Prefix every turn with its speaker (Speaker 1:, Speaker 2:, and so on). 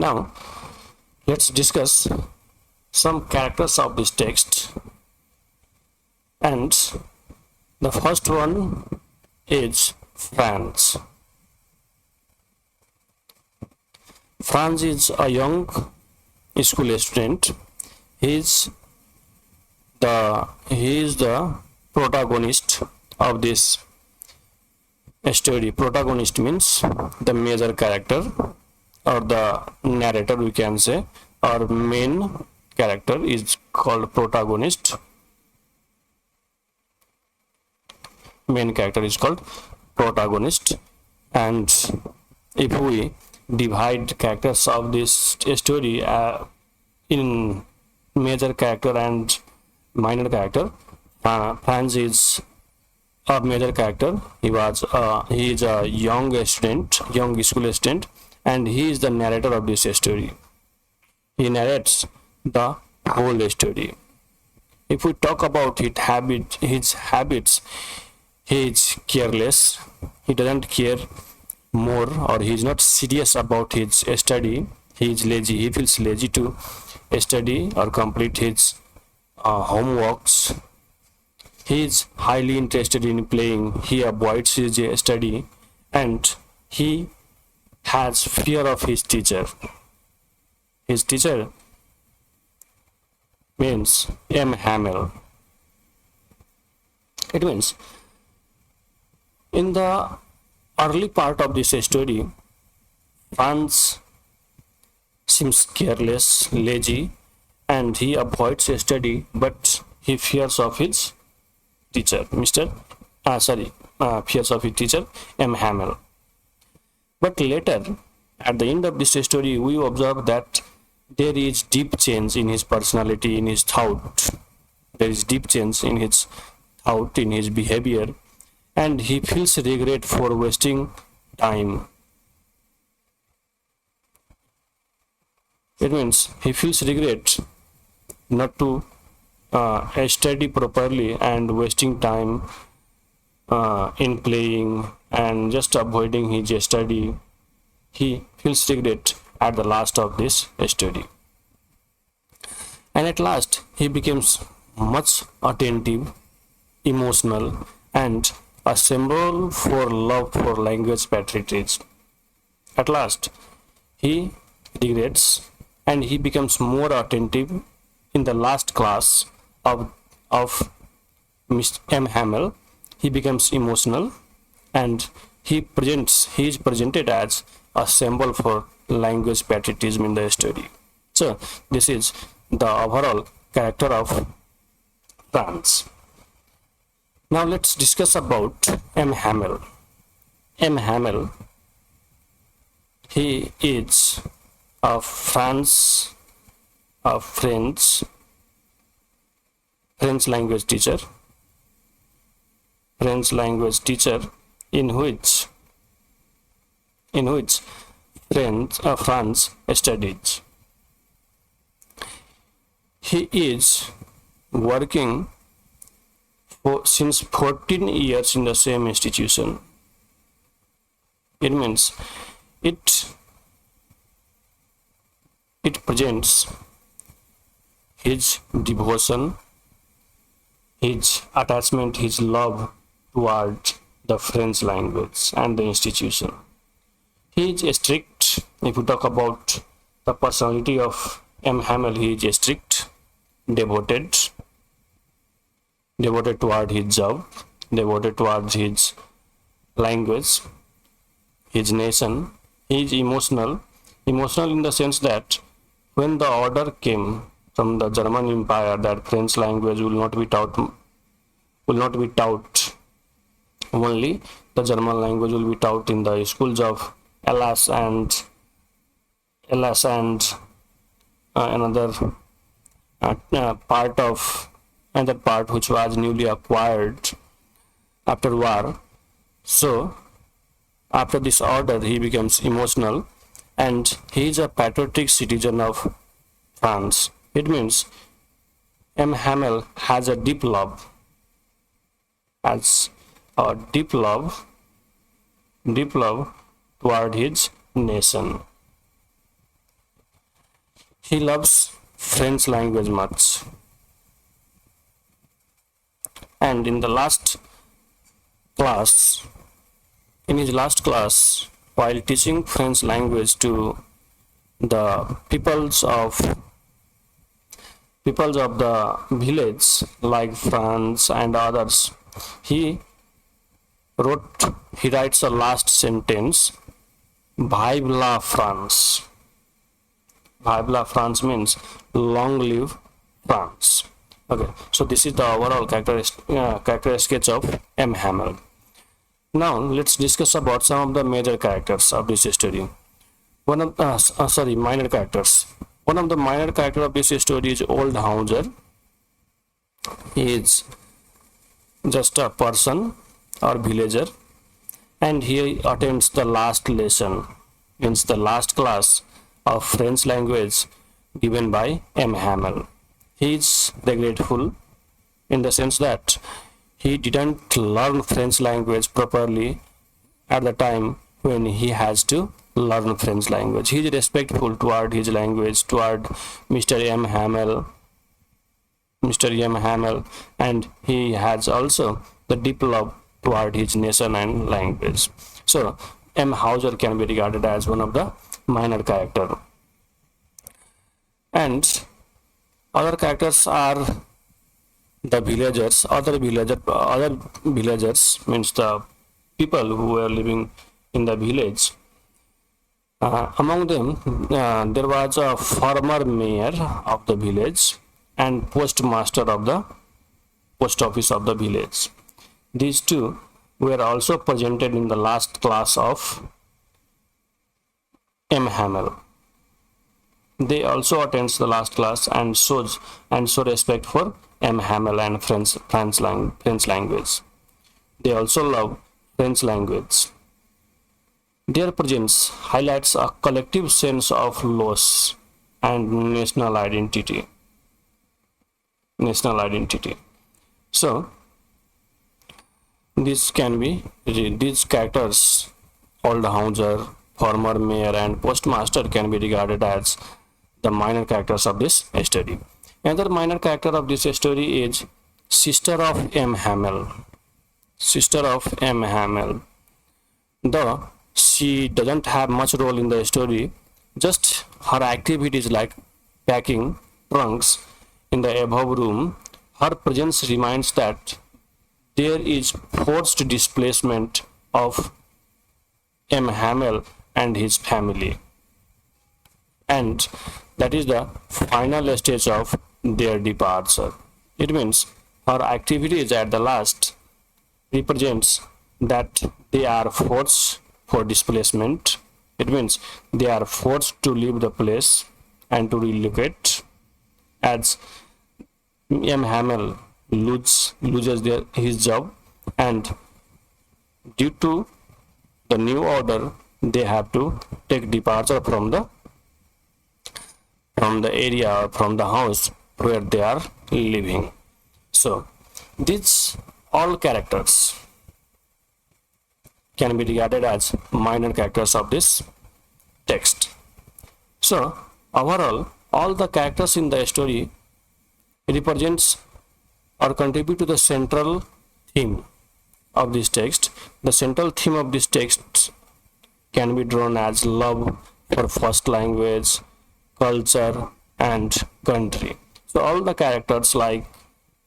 Speaker 1: Now, let's discuss some characters of this text. And the first one is Franz. Franz is a young school student. He is the protagonist of this story. Protagonist means the major character or the narrator, we can say, or main character is called protagonist. Main character is called protagonist. And if we divide characters of this story in major character and minor character, Franz is a major character. He is a young school student, and he is the narrator of this story. He narrates the whole story. If we talk about his habits, he is careless. He doesn't care more, or he is not serious about his study. He is lazy. He feels lazy to study or complete his homeworks. He is highly interested in playing. He avoids his study, and he has fear of his teacher. His teacher means Hamel. It means in the early part of this story, Franz seems careless, lazy, and he avoids study, but he fears of his teacher, fears of his teacher, Hamel. But later, at the end of this story, we observe that there is deep change in his personality, in his thought. There is deep change in his thought, in his behavior, and he feels regret for wasting time. It means he feels regret not to study properly and wasting time in playing and just avoiding his study. He feels regret at the last of this story. And at last, he becomes much attentive, emotional, and a symbol for love for language patriotism. At last, he regrets and he becomes more attentive in the last class of Mr. Hamel. He becomes emotional, and he is presented as a symbol for language patriotism in the story. So this is the overall character of Franz. Now let's discuss about Hamel. Hamel, he is a French language teacher. French language teacher in which Franz studies. He is working since 14 years in the same institution. It means it presents his devotion, his attachment, his love toward the French language and the institution. He is strict. If you talk about the personality of Hamel, he is strict, devoted toward his job, devoted towards his language, his nation. He is emotional in the sense that when the order came from the German Empire that French language will not be taught, only the German language will be taught in the schools of Alsace and another part which was newly acquired after war. So after this order, he becomes emotional, and he is a patriotic citizen of France. It means Hamel has a deep love, toward his nation. he loves French language much. And in his last class, while teaching French language to the peoples of the village like Franz and others, he writes a last sentence, Vive la France. Vive la France means long live France. Okay, so this is the overall character sketch of M. Hamel. Now let's discuss about some of the major characters of this story. Minor characters. One of the minor characters of this story is Old Hauser. He is just a person or villager, and he attends the last lesson, means the last class of French language given by M. Hamel. He is regretful in the sense that he didn't learn French language properly at the time when he has to learn French language. He is respectful toward his language, toward Mr. M. Hamel, and he has also the deep love toward his nation and language. So M. Hauser can be regarded as one of the minor character. And other characters are the villagers. Other villagers means the people who were living in the village. Among them, there was a former mayor of the village and postmaster of the post office of the village. These two were also presented in the last class of M. Hamel. They also attends the last class and show respect for M. Hamel and French language. They also love French language. Their presence highlights a collective sense of loss and national identity. So these characters, Old Hauser, former mayor, and postmaster, can be regarded as the minor characters of this story. Another minor character of this story is sister of M. Hamel. Though she doesn't have much role in the story, just her activities like packing trunks in the above room, her presence reminds that there is forced displacement of M. Hamel and his family, and that is the final stage of their departure. It means her activities at the last represents that they are forced for displacement. It means they are forced to leave the place and to relocate, as M. Hamel loses his job, and due to the new order, they have to take departure from the area or from the house where they are living. So these all characters can be regarded as minor characters of this text. So overall, all the characters in the story represents or contribute to the central theme of this text. The central theme of this text can be drawn as love for first language, culture, and country. So all the characters like